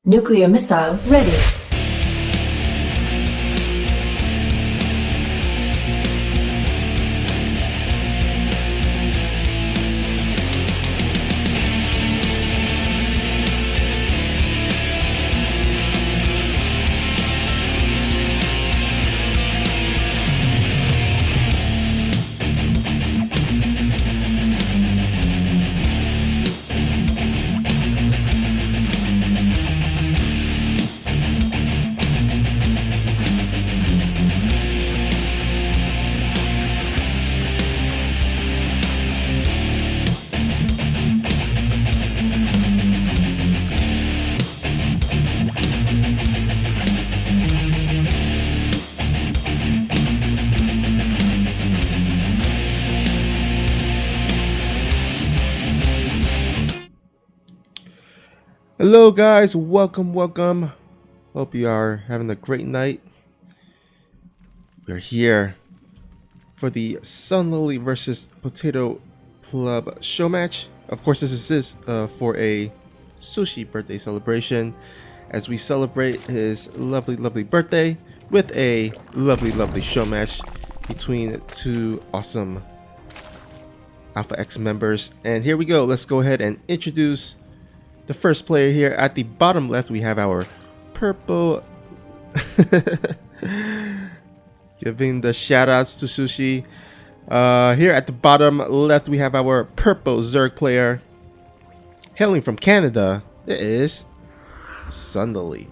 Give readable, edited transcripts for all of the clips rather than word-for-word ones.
Nuclear missile ready. Hello guys, welcome. Hope you are having a great night. We're here for the Sunlily versus PotatoPleb Showmatch. Of course, this is for a Sushi birthday celebration as we celebrate his lovely birthday with a lovely show match between two awesome Alpha X members. And here we go. Let's go ahead and introduce the first player here. At the bottom left, we have our purple. Giving the shout outs to Sushi. Here at the bottom left, we have our purple Zerg player. Hailing from Canada, it is Sunlily.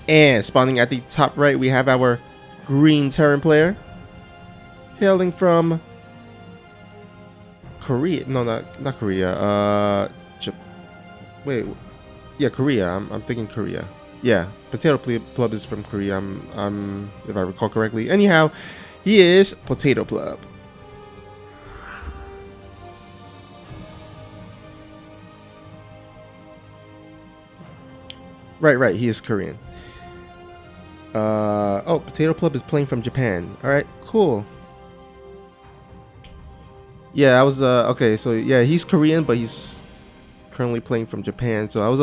And spawning at the top right, we have our green Terran player. Hailing from Korea. No, not Korea. Wait. Yeah, Korea. I'm thinking Korea. Yeah, PotatoPleb is from Korea. I'm if I recall correctly. Anyhow, he is PotatoPleb. Right. He is Korean. Oh, PotatoPleb is playing from Japan. All right, cool. Yeah, I was okay. So yeah, he's Korean, but he's currently playing from Japan. So I was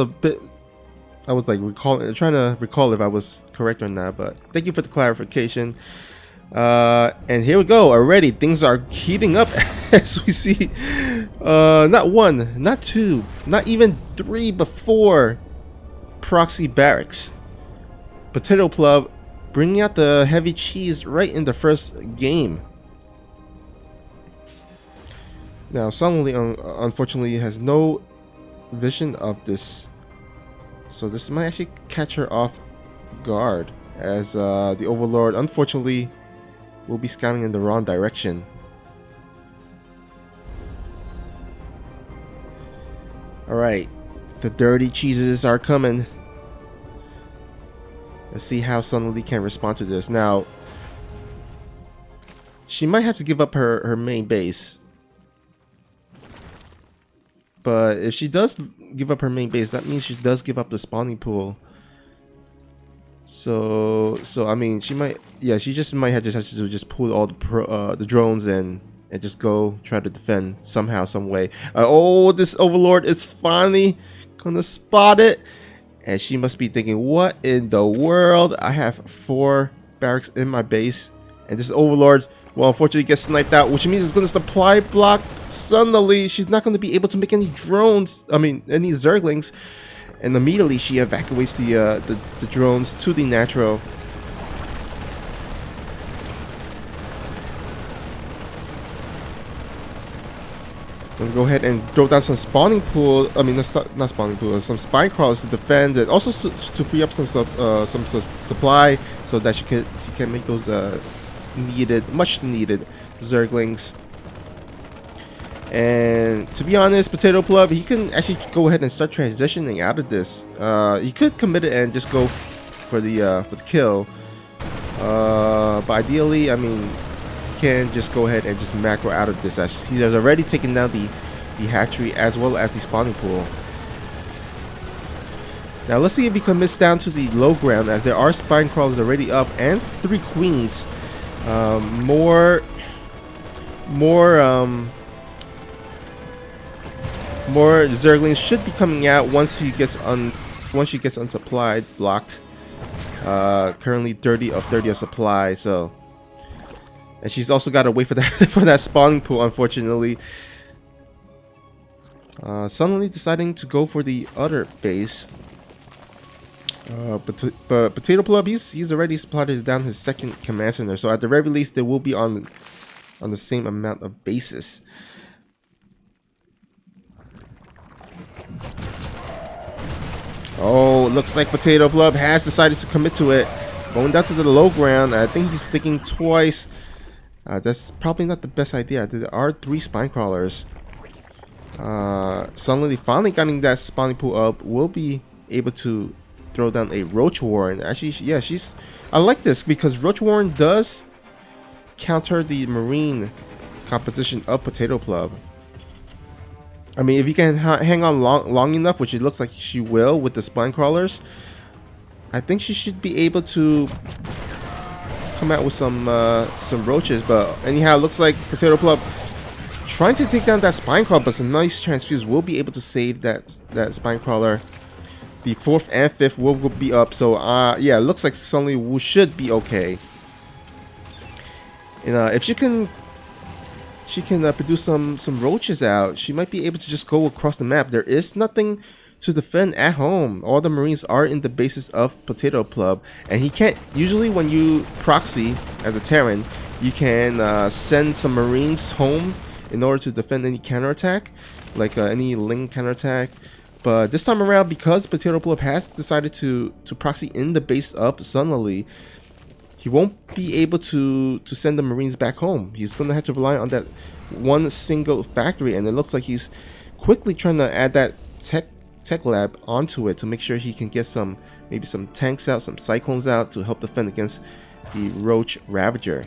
like trying to recall if I was correct or not. But thank you for the clarification. And here we go. Already things are heating up as we see. Not one, not two, not even three, but four proxy barracks. PotatoPleb bringing out the heavy cheese right in the first game. Now, Sunlily unfortunately has no vision of this, so this might actually catch her off guard, as the Overlord unfortunately will be scouting in the wrong direction. Alright, the dirty cheeses are coming. Let's see how Sunlily can respond to this. Now, she might have to give up her main base. But if she does give up her main base, that means she does give up the spawning pool. So I mean, she might, yeah, she just might have to just pull all the drones and just go try to defend somehow, some way. Oh, this Overlord is finally gonna spot it, and she must be thinking, what in the world? I have 4 barracks in my base, and this Overlord, well, unfortunately gets sniped out, which means it's going to supply block Sunlily. She's not going to be able to make any drones, any Zerglings. And immediately she evacuates the drones to the Natural. I'm going to go ahead and throw down some spawning pool. Not spawning pool, some spine crawlers to defend, and also to free up some supply so that she can make those much needed Zerglings. And to be honest, PotatoPleb, he can actually go ahead and start transitioning out of this. He could commit it and just go for the kill. But ideally, he can just go ahead and just macro out of this, as he has already taken down the hatchery as well as the spawning pool. Now let's see if he commits down to the low ground, as there are spine crawlers already up and 3 queens. More More Zerglings should be coming out once she gets unsupplied, blocked. Currently 30 of supply, so, and she's also got to wait for that for that spawning pool, unfortunately. Suddenly deciding to go for the other base. But PotatoPleb, he's already plotted down his second command center, so at the very least they will be on the same amount of bases. Oh, looks like PotatoPleb has decided to commit to it, going down to the low ground. I think he's thinking twice. That's probably not the best idea. There are 3 spine crawlers. Sunlily finally getting that spawning pool up will be able to throw down a Roach Warren. Actually, yeah, I like this because Roach Warren does counter the marine competition of PotatoPleb. I mean, if you can hang on long enough, which it looks like she will with the spine crawlers, I think she should be able to come out with some roaches. But anyhow, it looks like PotatoPleb trying to take down that spine crawler, but some nice transfuse will be able to save that spine crawler. The 4th and 5th will be up, so yeah, it looks like Sunlily should be okay. And if she can produce some roaches out, she might be able to just go across the map. There is nothing to defend at home. All the Marines are in the bases of PotatoPleb, and he can't. Usually, when you proxy as a Terran, you can send some Marines home in order to defend any counterattack, like any Ling counterattack. But this time around, because PotatoPleb has decided to proxy in the base of Sunlily, he won't be able to send the Marines back home. He's going to have to rely on that one single factory, and it looks like he's quickly trying to add that tech lab onto it to make sure he can get maybe some tanks out, some cyclones out to help defend against the Roach Ravager.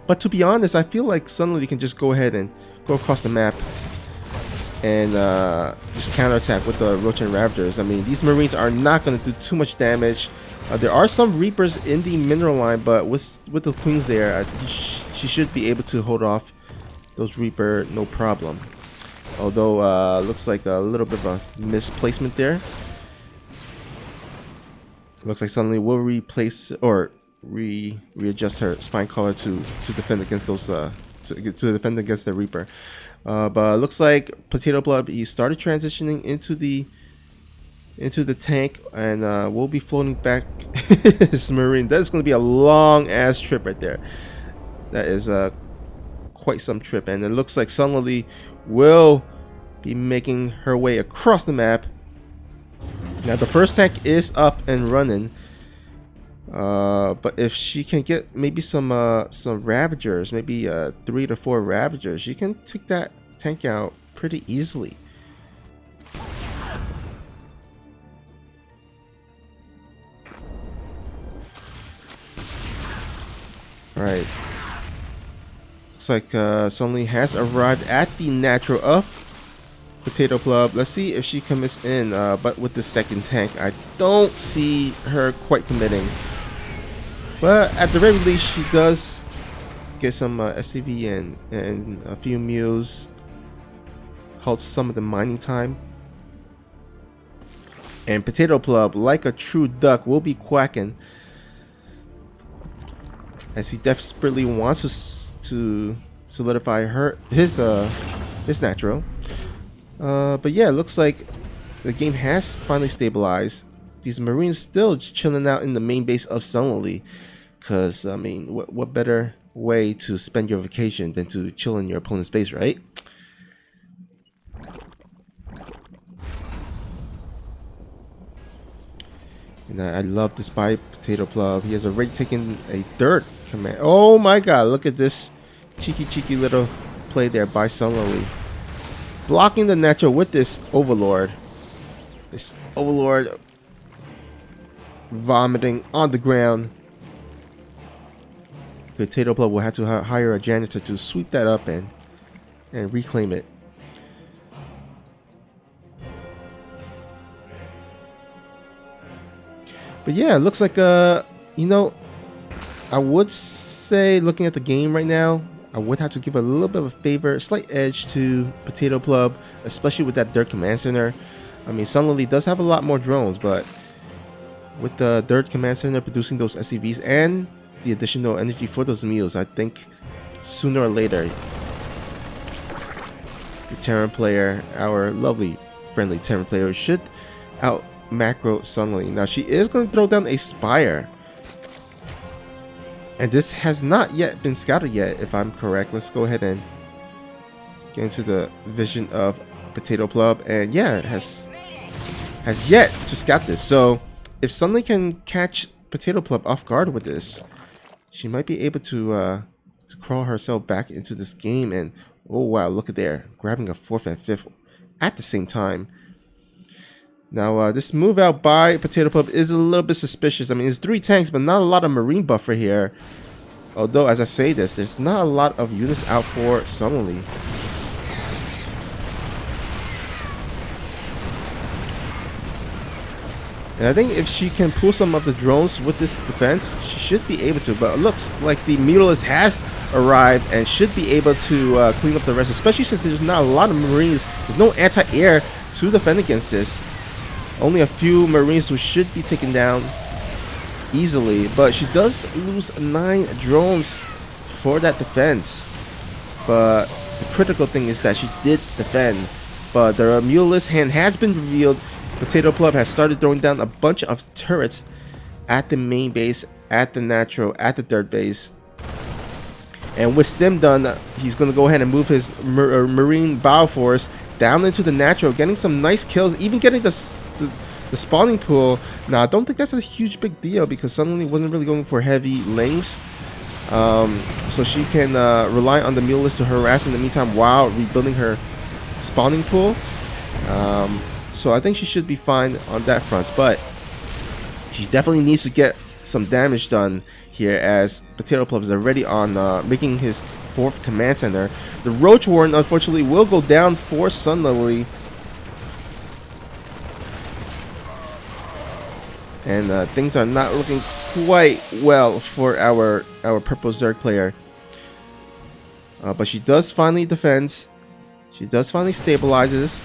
But to be honest, I feel like Sunlily can just go ahead and go across the map and just counterattack with the Roach and Ravagers. I mean, these Marines are not going to do too much damage. There are some Reapers in the mineral line, but with the Queens there, she should be able to hold off those Reaper no problem. Although, looks like a little bit of a misplacement there. Looks like Sunlily will replace or readjust her spine collar to defend against those to defend against the Reaper. But looks like PotatoPleb, he started transitioning into the tank, and we'll be floating back his Marine. That is going to be a long ass trip right there. That is quite some trip, and it looks like Sunlily will be making her way across the map. Now the first tank is up and running, but if she can get maybe some Ravagers, maybe 3 to 4 Ravagers, she can take that tank out pretty easily. Alright. Looks like Sunlily has arrived at the natural of PotatoPleb. Let's see if she commits in, but with the second tank, I don't see her quite committing. But at the very least, she does get some SCV and a few mules. Halts some of the mining time. And PotatoPleb, like a true duck, will be quacking as he desperately wants to solidify his natural. But yeah, it looks like the game has finally stabilized. These Marines still just chilling out in the main base of Sunlily, because I mean, what better way to spend your vacation than to chill in your opponent's base, right? And I love this by PotatoPleb. He has already taken a third command. Oh my god, look at this cheeky little play there by Sunlily. Blocking the natural with this Overlord. This Overlord vomiting on the ground. PotatoPleb will have to hire a janitor to sweep that up and reclaim it. But yeah, it looks like you know, I would say, looking at the game right now, I would have to give a little bit of a favor, slight edge to PotatoPleb, especially with that Dirt Command Center. I mean, Sunlily does have a lot more drones, but with the Dirt Command Center producing those SCVs and the additional energy for those meals, I think sooner or later, the Terran player, our lovely, friendly Terran player, should out macro Sunlily. Now, she is going to throw down a Spire. And this has not yet been scouted yet, if I'm correct. Let's go ahead and get into the vision of PotatoPleb. And yeah, it has yet to scout this. So if Sunlily can catch PotatoPleb off guard with this, she might be able to crawl herself back into this game. And oh wow, look at there, grabbing a 4th and 5th at the same time. Now, this move out by PotatoPleb is a little bit suspicious. I mean, it's 3 tanks, but not a lot of marine buffer here. Although, as I say this, there's not a lot of units out for Sunlily. And I think if she can pull some of the drones with this defense, she should be able to. But it looks like the Mutalisk has arrived and should be able to clean up the rest, especially since there's not a lot of Marines. There's no anti-air to defend against this. Only a few Marines who should be taken down easily, but she does lose 9 drones for that defense. But the critical thing is that she did defend. But the Mutalisk hand has been revealed. PotatoPleb has started throwing down a bunch of turrets at the main base, at the natural, at the dirt base. And with Stim done, he's going to go ahead and move his Marine Battle Force down into the natural, getting some nice kills, even getting the spawning pool. Now, I don't think that's a huge big deal because Sunlily wasn't really going for heavy links. So she can rely on the Mutalisk to harass in the meantime while rebuilding her spawning pool. So I think she should be fine on that front. But she definitely needs to get some damage done here, as PotatoPleb is already on making his 4th command center. The Roach Warren, unfortunately, will go down for Sunlily. And things are not looking quite well for our purple Zerg player. But she does finally defend. She does finally stabilizes.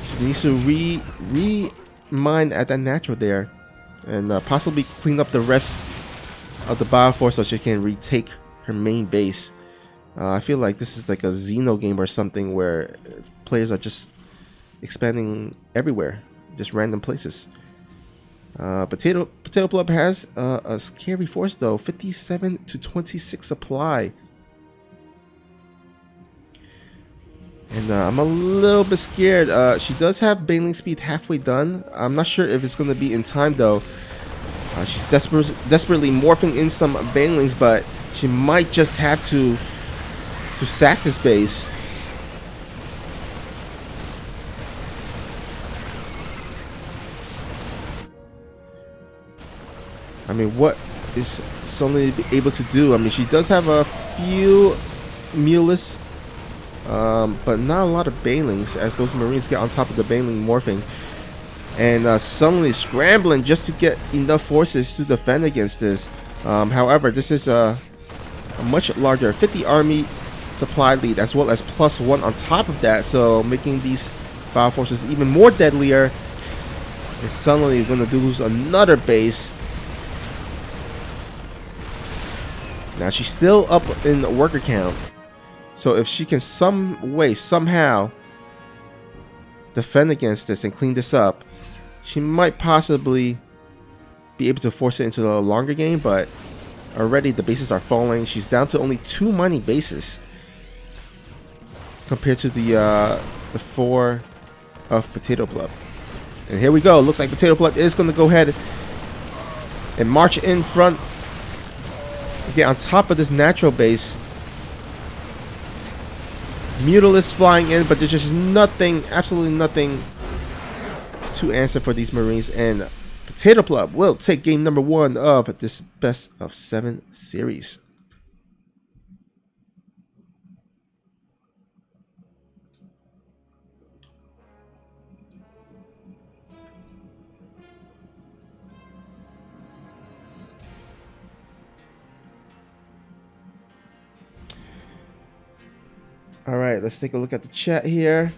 She needs to re-mine at that natural there. And possibly clean up the rest of the Bioforce so she can retake her main base. I feel like this is like a Xeno game or something where players are just expanding everywhere, just random places. PotatoPleb has a scary force though, 57 to 26 supply. And I'm a little bit scared. She does have Baneling speed halfway done. I'm not sure if it's going to be in time though. She's desperately morphing in some Banelings, but she might just have to sack this base. I mean, what is Sunlily able to do? I mean, she does have a few Mutalisks, but not a lot of Banelings, as those Marines get on top of the Baneling morphing. And Sunlily scrambling just to get enough forces to defend against this. However, this is a much larger 50 army supply lead, as well as +1 on top of that, so making these Battle Forces even more deadlier. And Sunlily is going to lose another base. Now she's still up in worker count, so if she can some way, somehow defend against this and clean this up, she might possibly be able to force it into the longer game. But already the bases are falling. She's down to only 2 mining bases compared to the 4 of PotatoPleb. And here we go. Looks like PotatoPleb is going to go ahead and march in front, get on top of this natural base. Mutalisk flying in, but there's just nothing, absolutely nothing to answer for these Marines. And PotatoPleb will take game number 1 of this best of 7 series. All right, let's take a look at the chat here.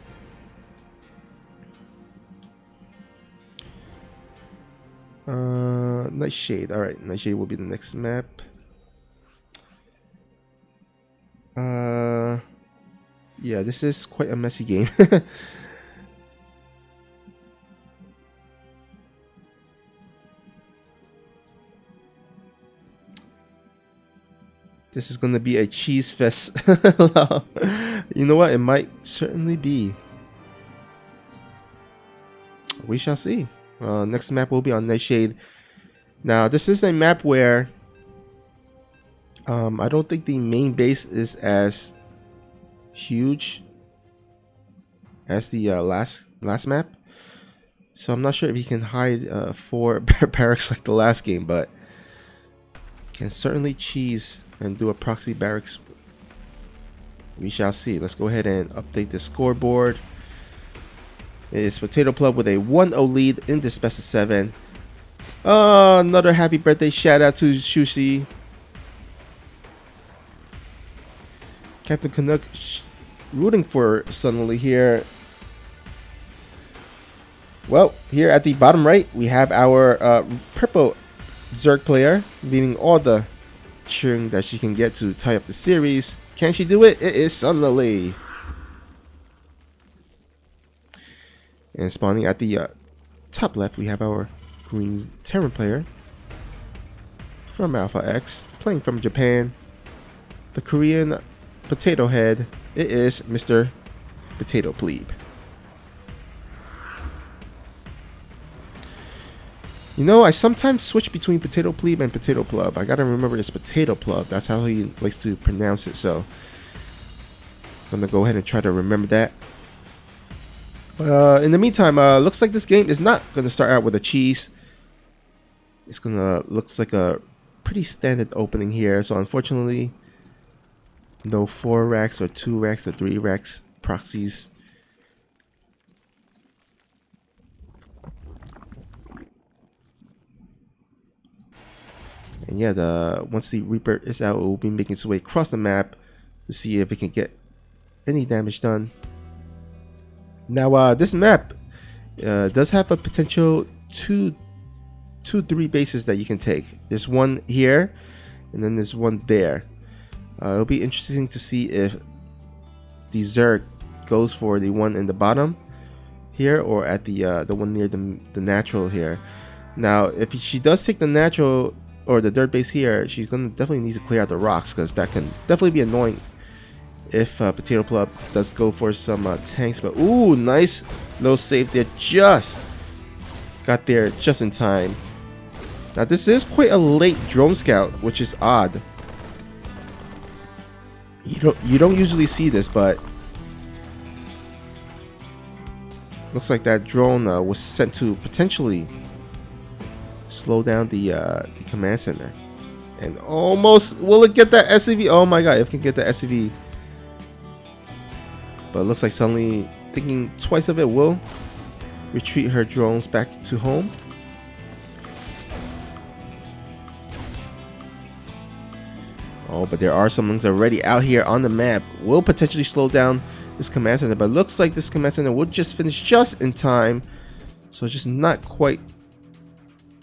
Nightshade. All right, Nightshade will be the next map. Yeah, this is quite a messy game. This is gonna be a cheese fest. You know what? It might certainly be. We shall see. Next map will be on Nightshade. Now, this is a map where I don't think the main base is as huge as the last map. So I'm not sure if he can hide 4 barracks like the last game, but can certainly cheese and do a proxy barracks. We shall see. Let's go ahead and update the scoreboard. It is PotatoPleb with a 1-0 lead in this best of 7. Another happy birthday shout out to Sushi. Captain Canuck rooting for Sunlily here. Well, here at the bottom right, we have our purple Zerg player leading all the cheering that she can get to tie up the series. Can she do it? It is Sunlily. And spawning at the top left, we have our green Terran player from Alpha X, playing from Japan. The Korean potato head, it is Mr. PotatoPleb. You know, I sometimes switch between PotatoPleb and PotatoPleb. I gotta remember it's PotatoPleb. That's how he likes to pronounce it. So I'm gonna go ahead and try to remember that. In the meantime, looks like this game is not gonna start out with a cheese. It's gonna looks like a pretty standard opening here. So unfortunately, no 4 racks or 2 racks or 3 racks proxies. And yeah, once the Reaper is out, it will be making its way across the map to see if it can get any damage done. Now, this map does have a potential 2-3 bases that you can take. There's one here, and then there's one there. It'll be interesting to see if the Zerg goes for the one in the bottom here, or at the one near the natural here. Now, if she does take the natural or the dirt base here, she's gonna definitely need to clear out the rocks, because that can definitely be annoying if PotatoPleb does go for some tanks. But ooh, nice little save there, just got there just in time. Now this is quite a late drone scout, which is odd. You don't usually see this, but looks like that drone was sent to potentially slow down the command center. And almost, will it get that SCV? Oh my god, if it can get the SCV. But it looks like suddenly thinking twice of it, will retreat her drones back to home. Oh, but there are some things already out here on the map. Will potentially slow down this command center, but it looks like this command center will just finish just in time. So just not quite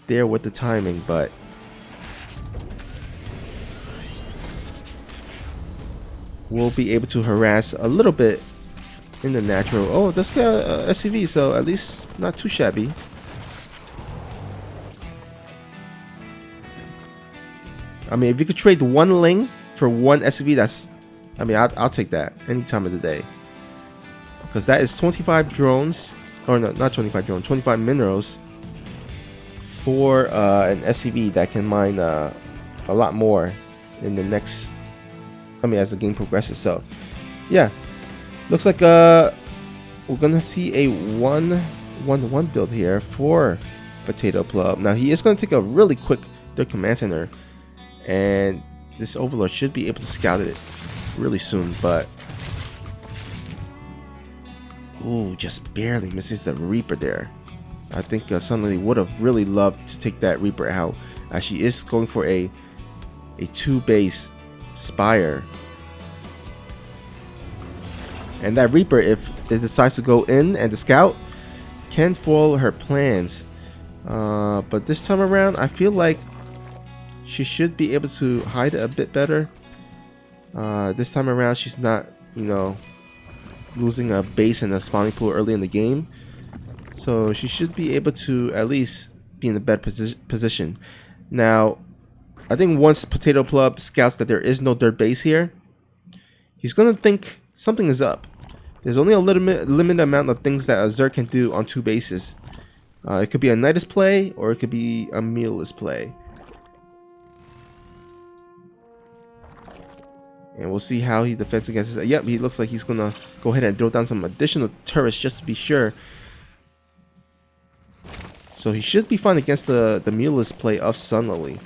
there with the timing, but we'll be able to harass a little bit in the natural. Oh, that's got a SCV, so at least not too shabby. I mean, if you could trade one Ling for one SCV, that's, I mean, I'll take that any time of the day, because that is 25 drones, or no, not 25 drones, 25 minerals for an SCV that can mine a lot more in the next, I mean, as the game progresses. So yeah, looks like we're gonna see a 1-1 build here for PotatoPleb. Now he is gonna take a really quick third command center, and this Overlord should be able to scout it really soon, but ooh, just barely misses the Reaper there. I think Sunlily would have really loved to take that Reaper out, as she is going for a 2 base Spire. And that Reaper, if it decides to go in and the Scout, can foil her plans. But this time around, I feel like she should be able to hide it a bit better. This time around, she's not, you know, losing a base and a spawning pool early in the game. So she should be able to at least be in a better position. Now, I think once PotatoPleb scouts that there is no dirt base here, he's going to think something is up. There's only a limited amount of things that a Zerg can do on 2 bases. It could be a Nidus play, or it could be a Mealless play. And we'll see how he defends against this. Yep, he looks like he's going to go ahead and throw down some additional turrets just to be sure. So he should be fine against the Mealless play of Sunlily.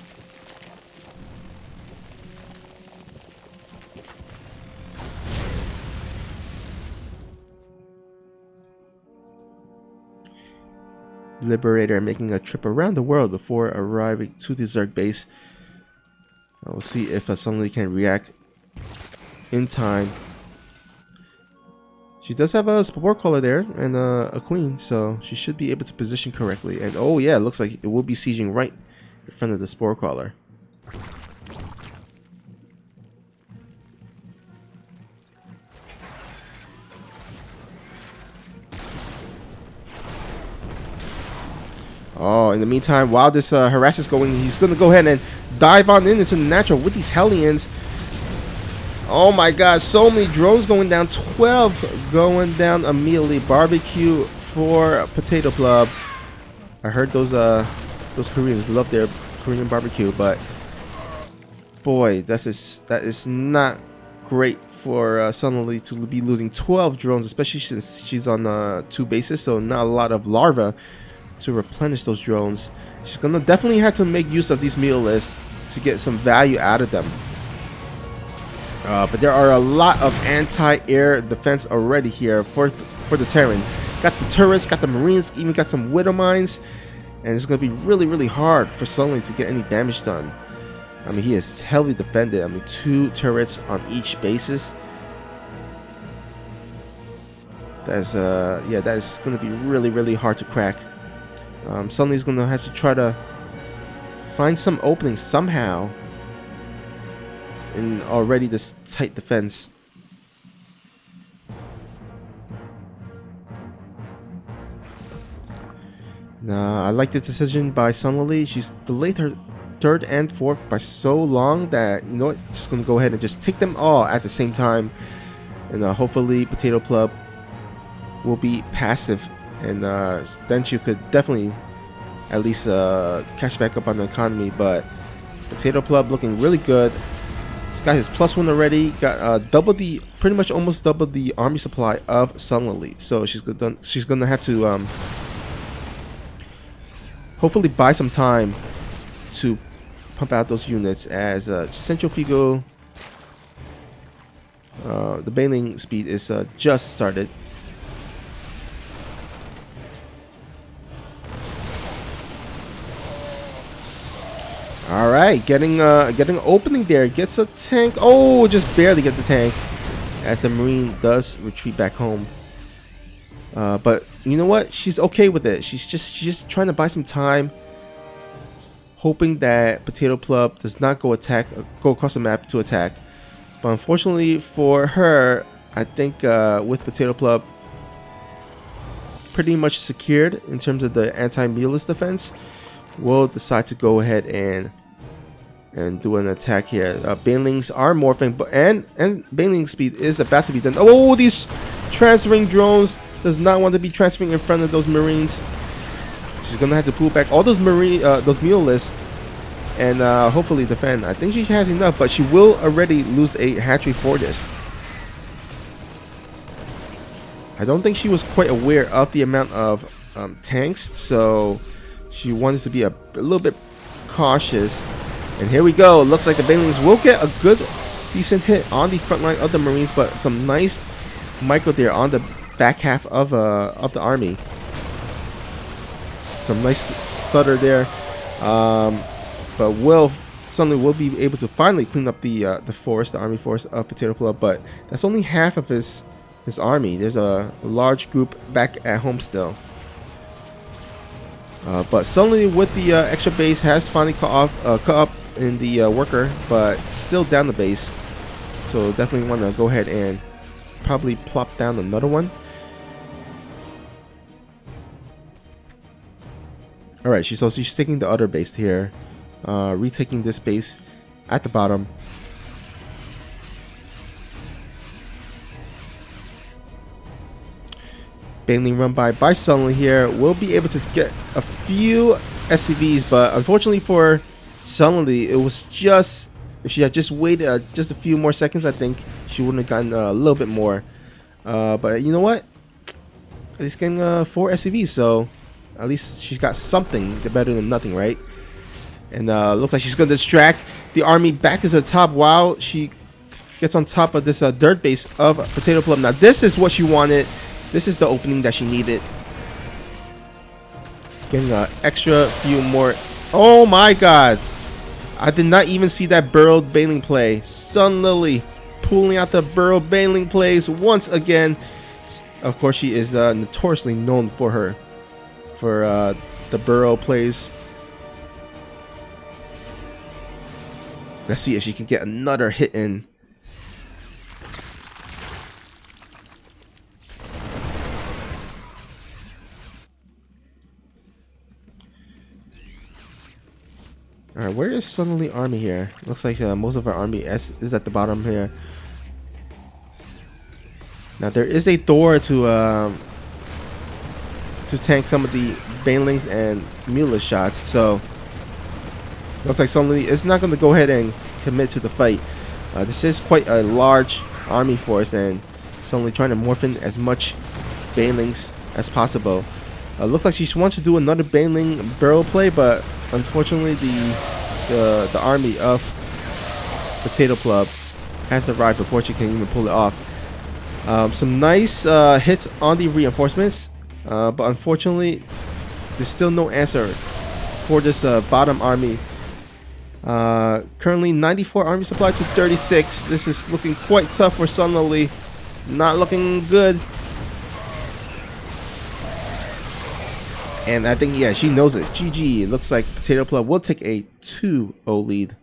Liberator making a trip around the world before arriving to the Zerg base. We'll see if Sunlily can react in time. She does have a Spore Caller there and a Queen, so she should be able to position correctly. And oh yeah, it looks like it will be sieging right in front of the Spore Caller. Oh, in the meantime, while this harass is going, he's going to go ahead and dive on into the natural with these Hellions. Oh my god, so many drones going down. 12 going down immediately. Barbecue for PotatoPleb. I heard those Koreans love their Korean barbecue, but boy, that is not great for Sunlily to be losing 12 drones, especially since she's on 2 bases, so not a lot of larvae to replenish those drones. She's gonna definitely have to make use of these Mealless to get some value out of them. But there are a lot of anti-air defense already here for the Terran. Got the turrets, got the Marines, even got some Widow Mines, and it's gonna be really hard for Sunlily to get any damage done. I mean, he is heavily defended. I mean, 2 turrets on each basis. That's yeah, that is gonna be really hard to crack. Sunlily's gonna have to try to find some openings somehow in already this tight defense. Nah, I like the decision by Sunlily. She's delayed her 3rd and 4th by so long that, you know what, just gonna go ahead and just take them all at the same time, and hopefully PotatoPleb will be passive, and then she could definitely at least catch back up on the economy. But PotatoPleb looking really good. This guy has +1 already. Got pretty much almost double the army supply of Sunlily. So she's gonna have to hopefully buy some time to pump out those units as Central Figo. The bailing speed is just started. Alright, getting an opening there. Gets a tank. Oh, just barely get the tank as the Marine does retreat back home. But you know what? She's okay with it. She's just trying to buy some time, hoping that PotatoPleb does not go across the map to attack. But unfortunately for her, I think with PotatoPleb pretty much secured in terms of the anti-Mealless defense, we'll decide to go ahead and do an attack here. Banelings are morphing, but and bailing speed is about to be done. Oh, these transferring drones does not want to be transferring in front of those Marines. She's gonna have to pull back all those Mealless and hopefully defend. I think she has enough, but she will already lose a hatchery for this. I don't think she was quite aware of the amount of tanks, so she wants to be a little bit cautious. And here we go. Looks like the Banelings will get a good, decent hit on the front line of the Marines, but some nice micro there on the back half of the army. Some nice stutter there. But Sunlily will be able to finally clean up the force, the army force of PotatoPleb, but that's only half of his his army. There's a large group back at home still. But Sunlily with the extra base has finally caught up in the worker, but still down the base. So definitely want to go ahead and probably plop down another one. Alright, she's taking the other base here. Retaking this base at the bottom. Baneling run by Sunlily here. We'll be able to get a few SCVs, but unfortunately for Sunlily, it was just, if she had just waited just a few more seconds, I think she wouldn't have gotten a little bit more. But you know what? At least getting 4 SCVs, so at least she's got something better than nothing, right? And looks like she's going to distract the army back to the top while she gets on top of this dirt base of PotatoPleb. Now this is what she wanted. This is the opening that she needed. Getting an extra few more. Oh my god. I did not even see that burrowed baneling play. Sunlily pulling out the burrowed baneling plays once again. Of course, she is notoriously known for the burrow plays. Let's see if she can get another hit in. Alright, where is Sunlily army here? Looks like most of our army is at the bottom here. Now there is a Thor to tank some of the banelings and muleless shots, so looks like Sunlily is not going to go ahead and commit to the fight. This is quite a large army force, and Sunlily trying to morph in as much banelings as possible. Looks like she wants to do another baneling barrel play, but unfortunately the army of PotatoPleb has arrived before she can even pull it off. Some nice hits on the reinforcements, but unfortunately there's still no answer for this bottom army. Currently 94 army supply to 36. This is looking quite tough for Sunlily. Not looking good. And I think, yeah, she knows it. GG. Looks like PotatoPleb will take a 2-0 lead.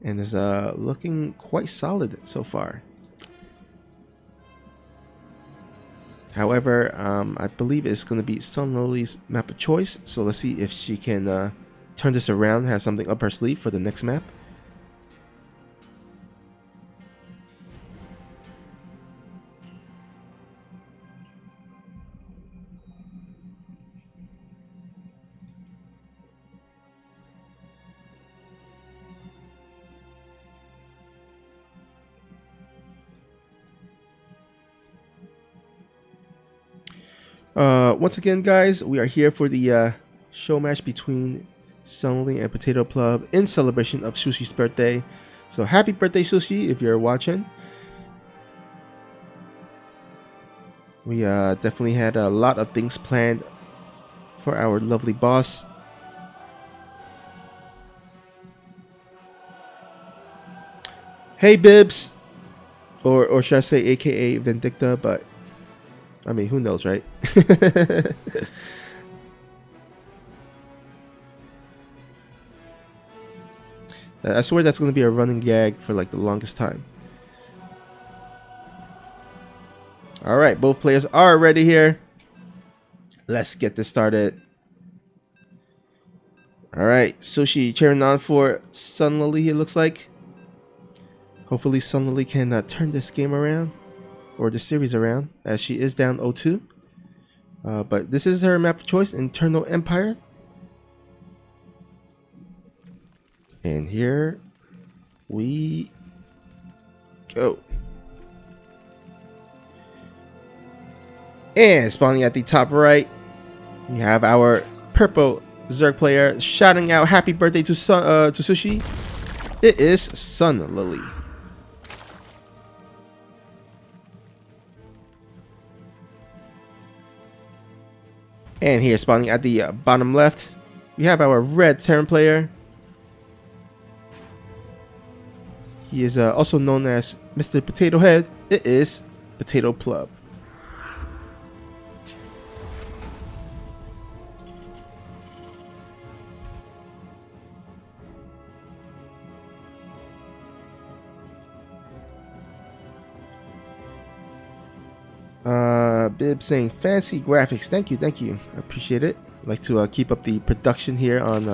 And is looking quite solid so far. However, I believe it's going to be Sunlily's map of choice. So let's see if she can turn this around, have something up her sleeve for the next map. Once again, guys, we are here for the show match between Sunlily and PotatoPleb in celebration of Sushi's birthday. So happy birthday, Sushi, if you're watching. We definitely had a lot of things planned for our lovely boss. Hey, Bibs, or should I say AKA Vindicta, but I mean, who knows, right? I swear that's going to be a running gag for like the longest time. Alright, both players are ready here. Let's get this started. Alright, Sushi cheering on for Sunlily, it looks like. Hopefully Sunlily can turn this game around, or the series around, as she is down 0-2. But this is her map of choice, Internal Empire. And here we go. And spawning at the top right, we have our purple Zerg player shouting out happy birthday to Sushi. It is Sunlily. And here spawning at the bottom left, we have our red Terran player He is also known as Mr. Potato Head. It is PotatoPleb. Bib saying fancy graphics. Thank you. I appreciate it. I like to keep up the production here on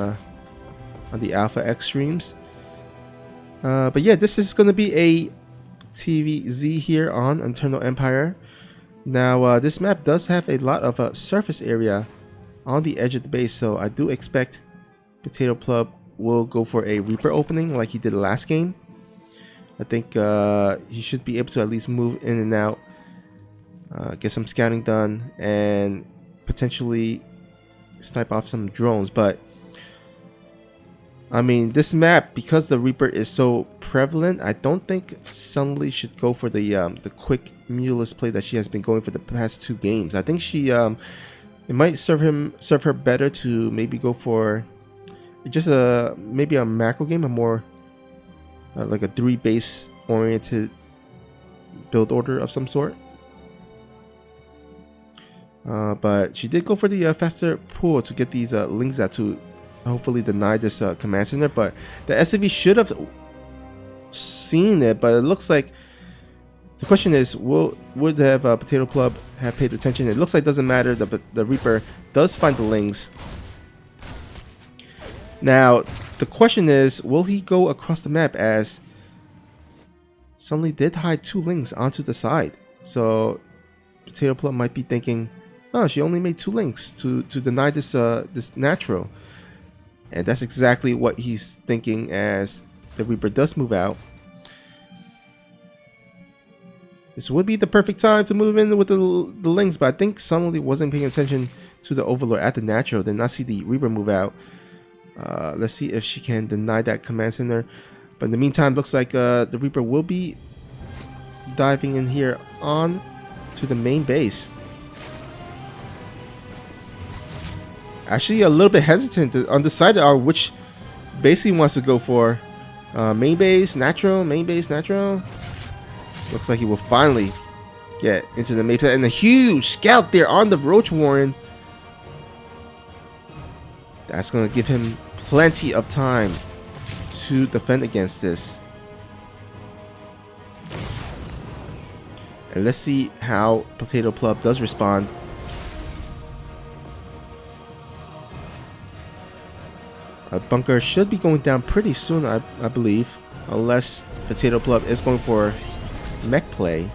the Alpha X streams. But yeah, this is going to be a TVZ here on Eternal Empire. Now, this map does have a lot of surface area on the edge of the base, so I do expect PotatoPleb will go for a Reaper opening like he did the last game. I think he should be able to at least move in and out, get some scouting done, and potentially snipe off some drones. But I mean, this map, because the Reaper is so prevalent, I don't think Sunlily should go for the quick muleless play that she has been going for the past 2 games. I think she it might serve her better to maybe go for just maybe a macro game, a more like a 3 base oriented build order of some sort. But she did go for the faster pull to get these links out to hopefully deny this command center. But the SCV should have seen it, but it looks like the question is, would have PotatoPleb have paid attention? It looks like it doesn't matter. The Reaper does find the links. Now the question is, will he go across the map, as Sunlily did hide 2 links onto the side? So PotatoPleb might be thinking, oh, she only made 2 links to deny this this natural. And that's exactly what he's thinking as the Reaper does move out. This would be the perfect time to move in with the links, but I think Sunlily wasn't paying attention to the Overlord at the natural. Did not see the Reaper move out. Let's see if she can deny that command center. But in the meantime, looks like the Reaper will be diving in here on to the main base. Actually, a little bit hesitant, undecided on which base he wants to go for. Main base, natural, main base, natural. Looks like he will finally get into the main base. And a huge scout there on the Roach Warren. That's going to give him plenty of time to defend against this. And let's see how PotatoPleb does respond. A bunker should be going down pretty soon, I believe, unless PotatoPleb is going for mech play.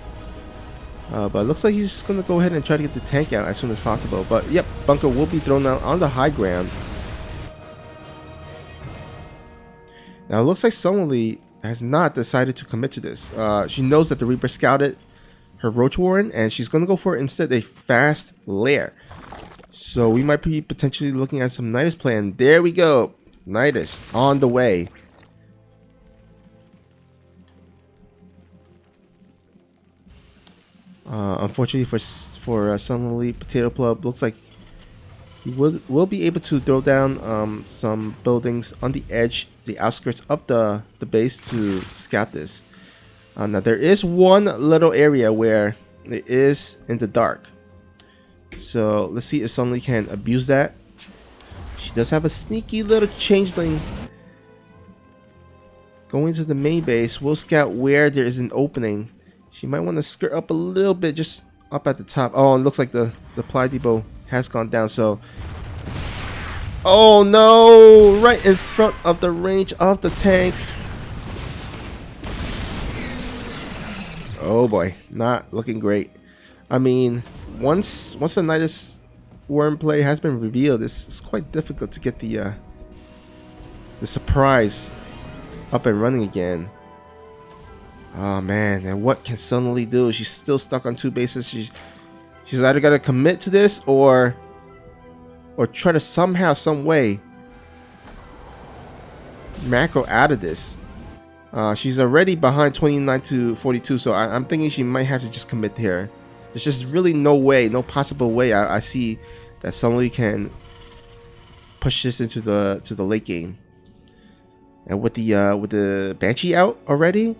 But it looks like he's just going to go ahead and try to get the tank out as soon as possible. But yep, bunker will be thrown out on the high ground. Now it looks like Sunlily has not decided to commit to this. She knows that the Reaper scouted her Roach Warren, and she's going to go for instead a fast lair. So we might be potentially looking at some Nidus play, and there we go. Nidus on the way. Unfortunately for Sunlily, PotatoPleb looks like he will be able to throw down some buildings on the edge, the outskirts of the base to scout this. Now there is one little area where it is in the dark. So let's see if Sunlily can abuse that. She does have a sneaky little changeling going to the main base. We'll scout where there is an opening. She might want to skirt up a little bit, just up at the top. Oh, it looks like the supply depot has gone down. So, oh no! Right in front of the range of the tank. Oh boy, not looking great. I mean, once the Nidus Worm play has been revealed, it's quite difficult to get the surprise up and running again. Oh man, and what can Sunlily do? She's still stuck on 2 bases. She's either got to commit to this or try to somehow, some way macro out of this. She's already behind 29 to 42, so I'm thinking she might have to just commit here. There's just really no way, no possible way I see that Sunlily can push this into the late game. And with the Banshee out already,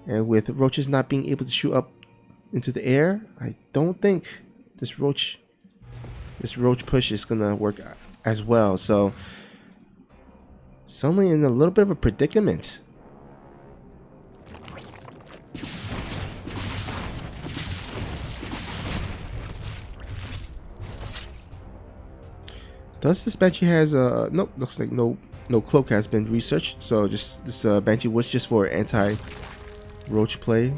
and with roaches not being able to shoot up into the air, I don't think this roach push is gonna work as well. So suddenly in a little bit of a predicament. Does this Banshee has nope, looks like no cloak has been researched, so just this Banshee was just for anti-roach play.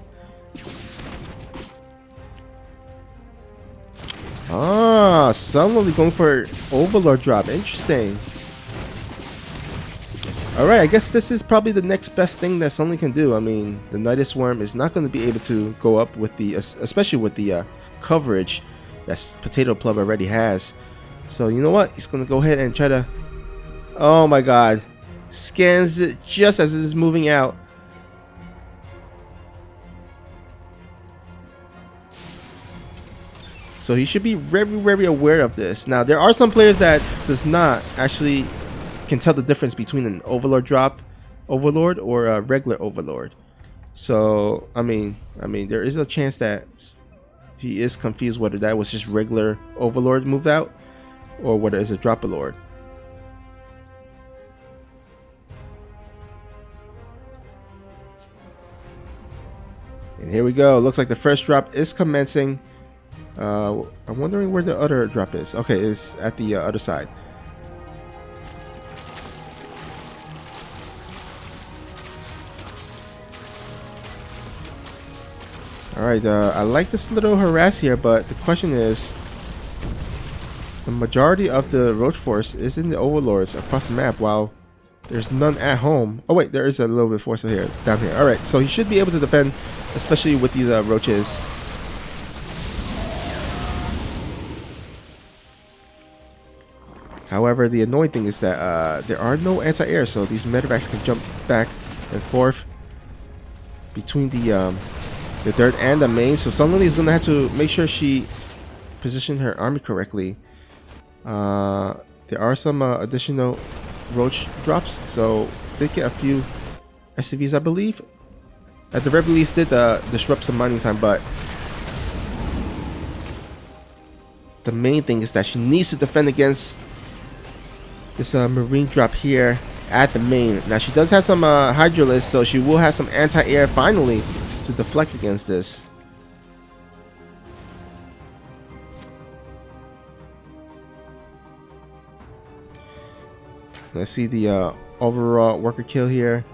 Ah, Sunlily going for Overlord drop. Interesting. Alright, I guess this is probably the next best thing that Sunlily can do. I mean, the Nidus Worm is not going to be able to go up with the, especially with the coverage that PotatoPleb already has. So you know what? He's going to go ahead and try to... Oh my god. Scans it just as it is moving out. So he should be very aware of this. Now there are some players that does not actually can tell the difference between an Overlord drop Overlord or a regular Overlord. So I mean there is a chance that he is confused whether that was just regular Overlord move out or whether it's a drop-a-lord. And here we go. Looks like the first drop is commencing. I'm wondering where the other drop is. Okay, it's at the other side. Alright, I like this little harass here, but the question is, the majority of the roach force is in the overlords across the map, while there's none at home. Oh wait, there is a little bit of force here, down here. Alright, so he should be able to defend, especially with these roaches. However, the annoying thing is that there are no anti-air, so these medevacs can jump back and forth between the dirt and the main. So Sunlily is going to have to make sure she positioned her army correctly. There are some additional roach drops, so they get a few SCVs, I believe. At the very least, did disrupt some mining time, but the main thing is that she needs to defend against this marine drop here at the main. Now she does have some hydralisk, so she will have some anti-air finally to deflect against this. Let's see the overall worker kill here.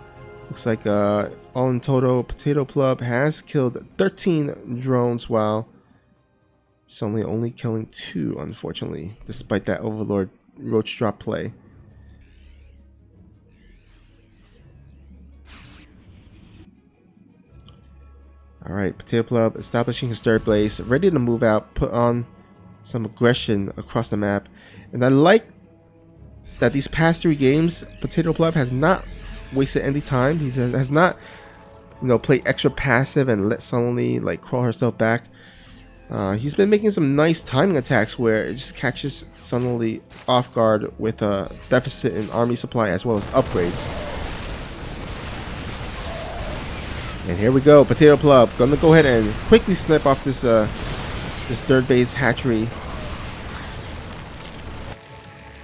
Looks like all in total, PotatoPleb has killed 13 drones, while Sunlily only killing 2, unfortunately, despite that Overlord roach drop play. Alright, PotatoPleb establishing his third base, ready to move out, put on some aggression across the map. And I like that these past 3 games, PotatoPleb has not wasted any time. He has not, played extra passive and let Sunlily like crawl herself back. He's been making some nice timing attacks where it just catches Sunlily off guard with a deficit in army supply as well as upgrades. And here we go, PotatoPleb gonna go ahead and quickly snip off this this third base hatchery.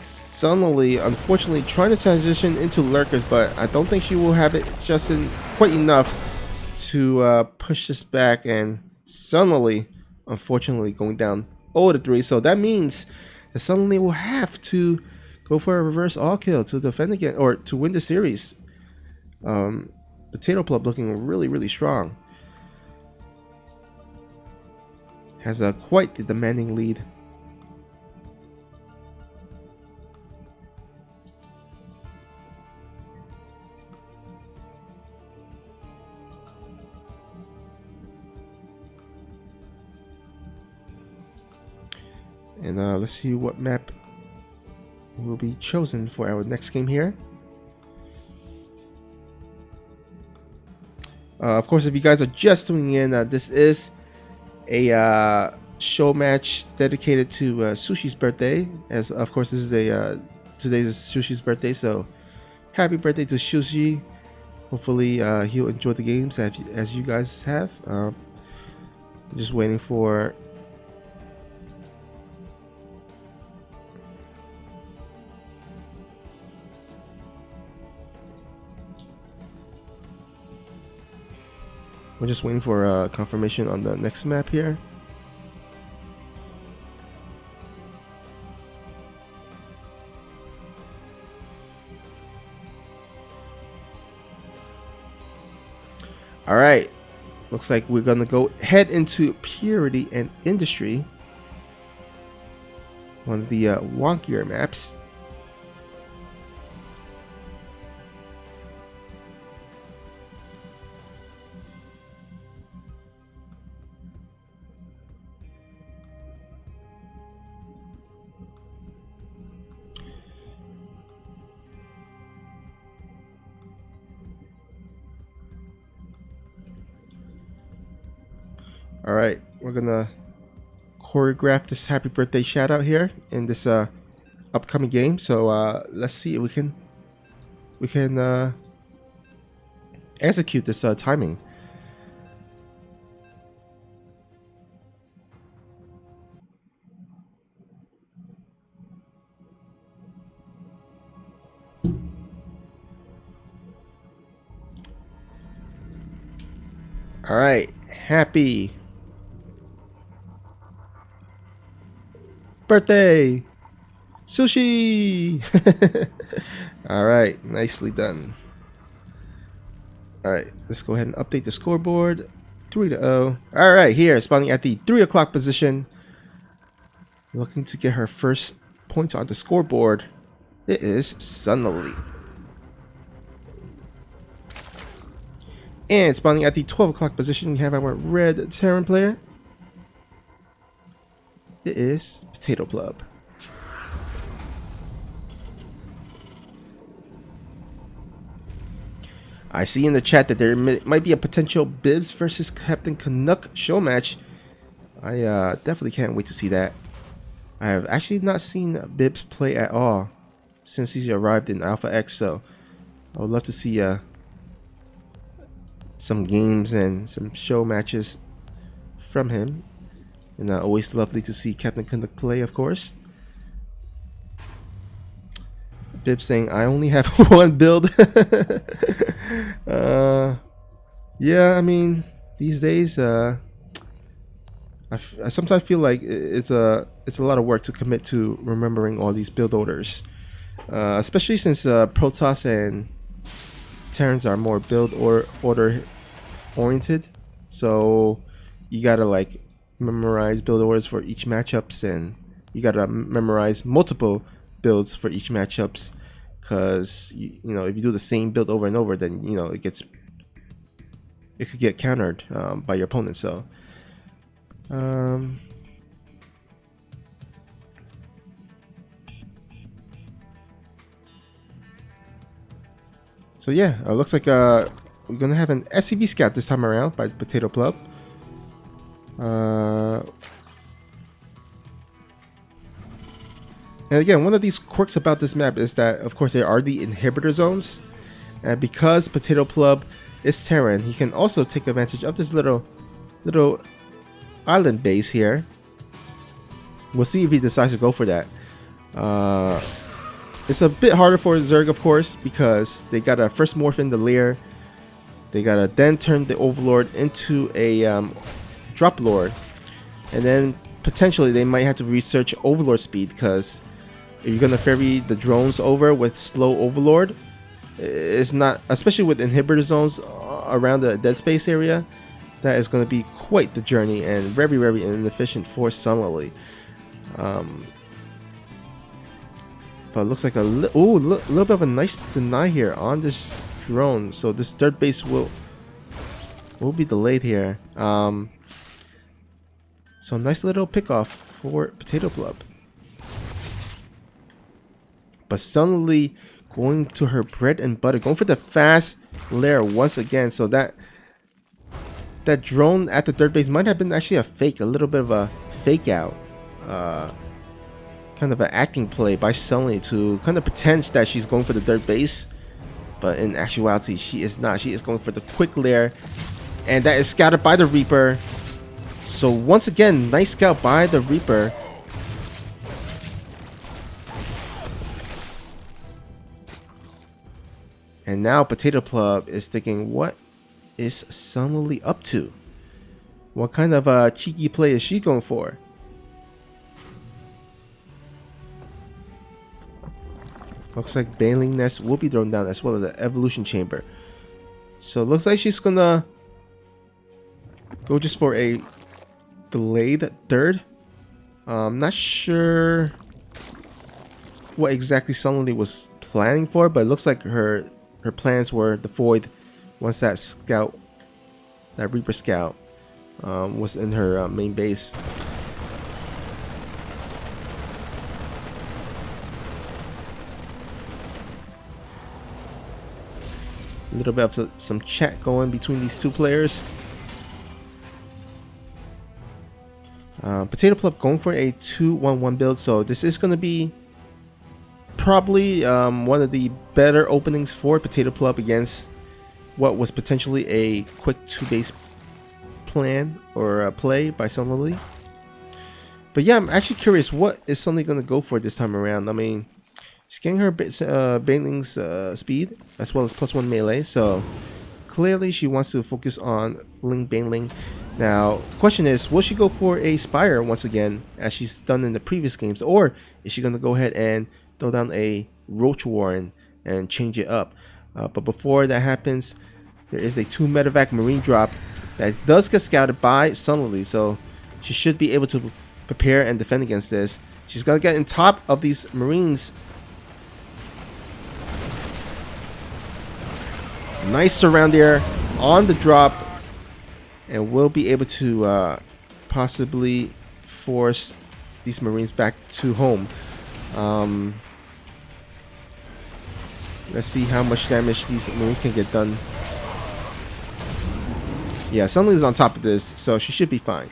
Sunlily, unfortunately, trying to transition into lurkers, but I don't think she will have it just quite enough to push this back. And Sunlily, unfortunately, going down 0-3. So that means that Sunlily will have to go for a reverse all kill to defend again or to win the series. PotatoPleb looking really strong. Has quite the demanding lead. And let's see what map will be chosen for our next game here. Of course, if you guys are just tuning in, this is a show match dedicated to Sushi's birthday. As of course, this is today's Sushi's birthday, so happy birthday to Sushi. Hopefully he'll enjoy the games as you guys have. Just waiting for confirmation on the next map here. All right, looks like we're gonna go head into Purity and Industry, one of the wonkier maps. All right, we're gonna choreograph this happy birthday shout out here in this upcoming game. So let's see if we can execute this timing. All right, happy birthday, Sushi! All right, nicely done. All right, let's go ahead and update the scoreboard. 3-0. All right, here, spawning at the 3 o'clock position. Looking to get her first points on the scoreboard. It is Sunlily. And spawning at the 12 o'clock position, we have our red Terran player. It is PotatoPleb. I see in the chat that there might be a potential Bibs versus Captain Canuck show match. I definitely can't wait to see that. I have actually not seen Bibs play at all since he's arrived in Alpha X, so I would love to see some games and some show matches from him. And always lovely to see Captain Canuck play, of course. Bib saying, I only have one build. Yeah, I mean, these days, I sometimes feel like it's a lot of work to commit to remembering all these build orders. Especially since Protoss and Terrans are more build or order oriented. So you gotta like memorize build orders for each matchups, and you gotta memorize multiple builds for each matchups, because you know, if you do the same build over and over, then you know it could get countered by your opponent. So so yeah, looks like we're gonna have an SCV scout this time around by PotatoPleb. And again, one of these quirks about this map is that, of course, there are the inhibitor zones, and because PotatoPleb is Terran, he can also take advantage of this little island base here. We'll see if he decides to go for that. It's a bit harder for Zerg, of course, because they gotta first morph in the lair. They gotta then turn the Overlord into a drop lord, and then potentially they might have to research Overlord speed, because if you're gonna ferry the drones over with slow Overlord, it's not, especially with inhibitor zones around the dead space area, that is going to be quite the journey and very, very inefficient for Sunlily. But it looks like a little bit of a nice deny here on this drone, so this third base will be delayed here. So nice little pick off for PotatoPleb. But Sunlily going to her bread and butter, going for the fast lair once again. So that drone at the third base might have been actually a fake, a little bit of a fake out, kind of an acting play by Sunlily to kind of pretend that she's going for the third base, But in actuality, she is not. She is going for the quick lair, and that is scouted by the Reaper. So once again, nice scout by the Reaper. And now PotatoPleb is thinking, what is Sunlily up to? What kind of cheeky play is she going for? Looks like Baneling Nest will be thrown down as well as the Evolution Chamber. So it looks like she's gonna go just for a delayed third. Not sure what exactly Sunlily was planning for, but it looks like her plans were devoid once that scout, that Reaper scout, was in her main base. A little bit of some chat going between these two players. PotatoPleb going for a 2-1-1 build, so this is going to be probably one of the better openings for PotatoPleb against what was potentially a quick 2-base plan or play by Sunlily. But yeah, I'm actually curious, what is Sunlily going to go for this time around? I mean, she's getting her Baneling's speed as well as +1 melee, so clearly she wants to focus on Ling Baneling. Now, the question is, will she go for a Spire once again, as she's done in the previous games, or is she going to go ahead and throw down a Roach Warren and change it up? But before that happens, there is a 2 Medevac Marine drop that does get scouted by Sunlily, so she should be able to prepare and defend against this. She's got to get in top of these Marines. Nice surround there on the drop, and we'll be able to possibly force these Marines back to home. Let's see how much damage these Marines can get done. Yeah, Sunlily's on top of this, so she should be fine.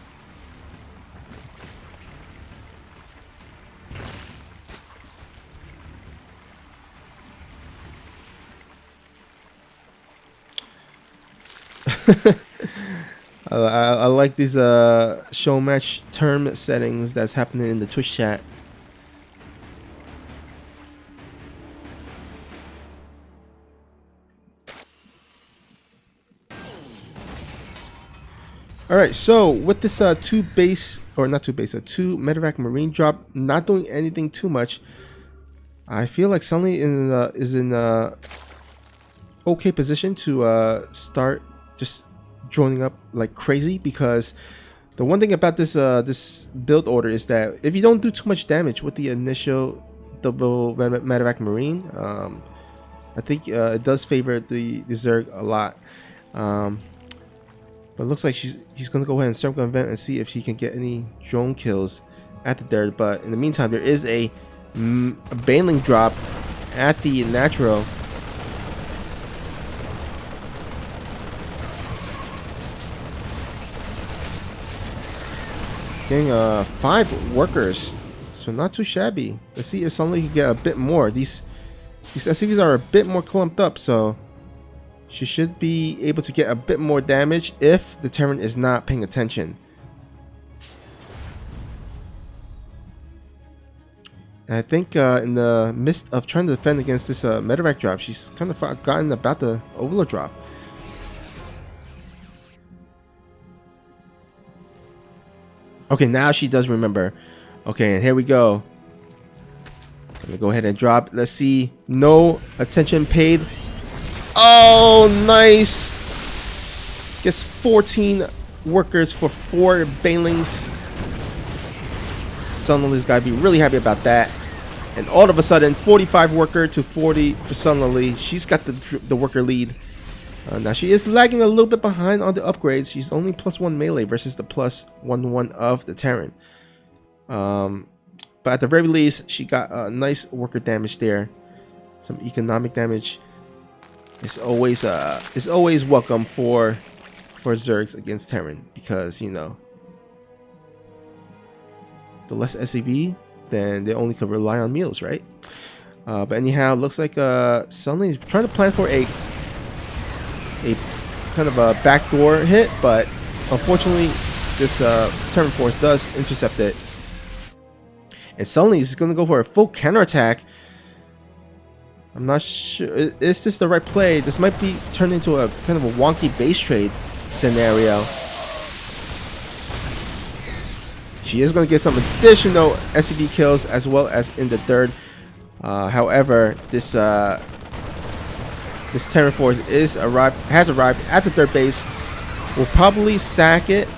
I like these Showmatch term settings that's happening in the Twitch chat. Alright, so with this 2 Medevac Marine drop not doing anything too much, I feel like Sunlily is in a okay position to start just joining up like crazy, because the one thing about this this build order is that if you don't do too much damage with the initial double Medevac Marine, I think it does favor the Zerg a lot. But it looks like he's gonna go ahead and circumvent and see if he can get any drone kills at the dirt. But in the meantime, there is a Baneling drop at the natural. Getting 5 workers, so not too shabby. Let's see if Sunlily can get a bit more. These SCVs are a bit more clumped up, so she should be able to get a bit more damage if the Terran is not paying attention. And I think in the midst of trying to defend against this Medevac drop, she's kind of forgotten about the Overlord drop. Okay, now she does remember. Okay, and here we go. Let me go ahead and drop. Let's see. No attention paid. Oh, nice. Gets 14 workers for 4 Banelings. Sunlily's got to be really happy about that. And all of a sudden, 45 worker to 40 for Sunlily. She's got the worker lead. Now she is lagging a little bit behind on the upgrades. She's only +1 melee versus the +1-1 of the Terran. But at the very least, she got a nice worker damage there. Some economic damage is always welcome for Zergs against Terran, because you know, the less SCV, then they only can rely on meals, right? But anyhow, looks like Sunlily is trying to plan for a kind of a backdoor hit, but unfortunately, this Terran Force does intercept it. And Sunlily is going to go for a full counterattack. I'm not sure. Is this the right play? This might be turned into a kind of a wonky base trade scenario. She is going to get some additional SCV kills as well as in the third. However, this Terran Force has arrived at the third base. We'll probably sack it.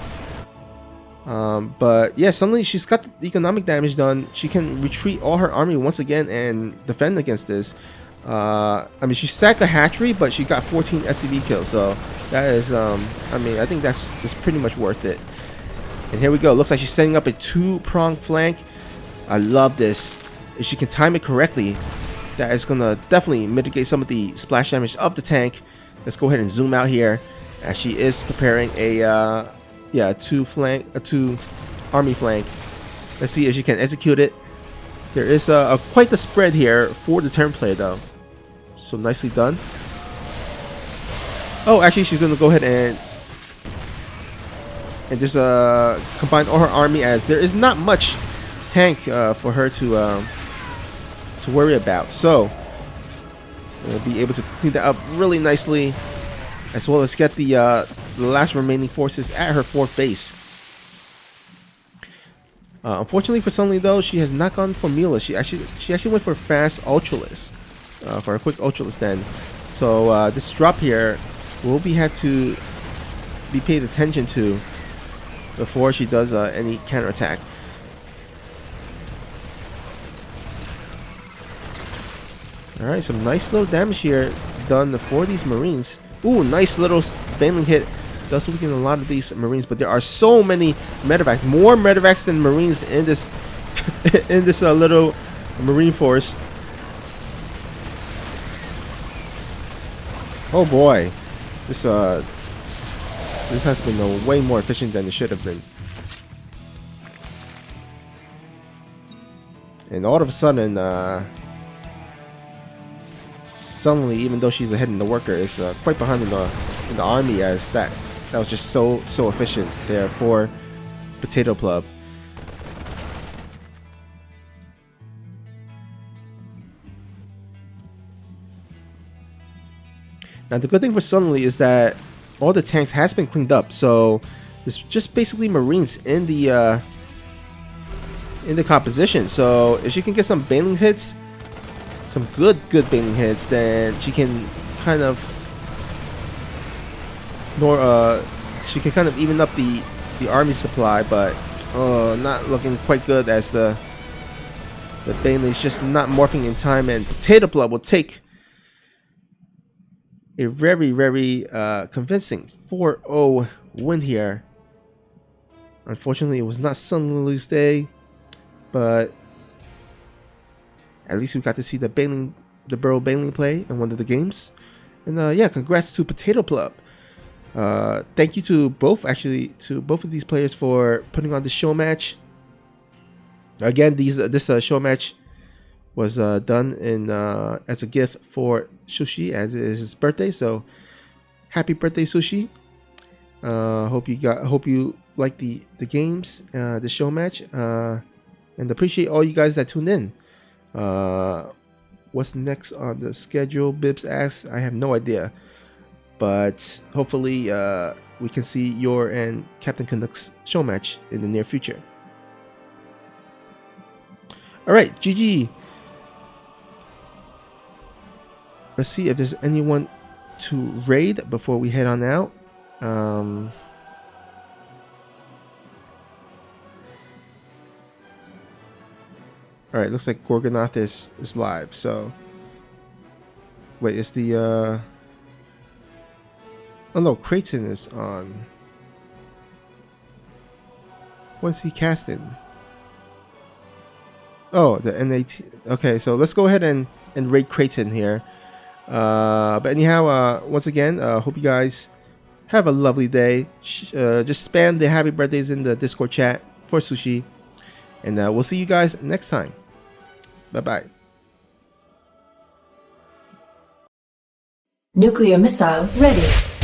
But yeah, suddenly she's got the economic damage done. She can retreat all her army once again and defend against this. I mean, she sacked a hatchery, but she got 14 SCV kills. So that is, I mean, I think that's pretty much worth it. And here we go. Looks like she's setting up a two-pronged flank. I love this. If she can time it correctly, that is going to definitely mitigate some of the splash damage of the tank. Let's go ahead and zoom out here as she is preparing a two army flank. Let's see if she can execute it. There is quite the spread here for the turn play though. So nicely done. Oh, actually she's going to go ahead and just combine all her army, as there is not much tank for her to worry about. So we'll be able to clean that up really nicely, as well as get the last remaining forces at her fourth base. Unfortunately for Sunlily though, she has not gone for Mila. She actually went for fast Ultralist, for a quick Ultralist then. So this drop here will have to be paid attention to before she does any counterattack. Alright, some nice little damage here done for these Marines. Ooh, nice little Baneling hit. Does weaken a lot of these Marines, but there are so many medevacs, more medevacs than Marines in this in this little Marine force. Oh boy, this has been way more efficient than it should have been. And all of a sudden, Sunlily, even though she's ahead in the worker, is quite behind in the army, as that was just so efficient there for PotatoPleb. Now the good thing for Sunlily is that all the tanks has been cleaned up, so it's just basically Marines in the composition. So if she can get some Baneling hits, some good Baneling hits, then she can kind of she can kind of even up the army supply, but not looking quite good, as the Baneling is just not morphing in time, and PotatoPleb will take a very convincing 4-0 win here. Unfortunately, it was not Sunlily's day, but at least we got to see the Burrow Baneling play in one of the games. And yeah, congrats to PotatoPleb. Thank you to both of these players for putting on the show match. Again, this show match was done in as a gift for Sushi, as it is his birthday. So happy birthday, Sushi! Hope you like the games, the show match, and appreciate all you guys that tuned in. What's next on the schedule? Bibbs asks. I have no idea, but hopefully we can see your and Captain Canuck's show match in the near future. All right, GG. Let's see if there's anyone to raid before we head on out. All right, looks like Gorgonoth is live. So wait, is the oh no, Creighton is on. What's he casting? Oh, the NAT. Okay, so let's go ahead and raid Creighton here. But anyhow, once again, hope you guys have a lovely day. Just spam the happy birthdays in the Discord chat for Sushi, and we'll see you guys next time. Bye bye. Nuclear missile ready.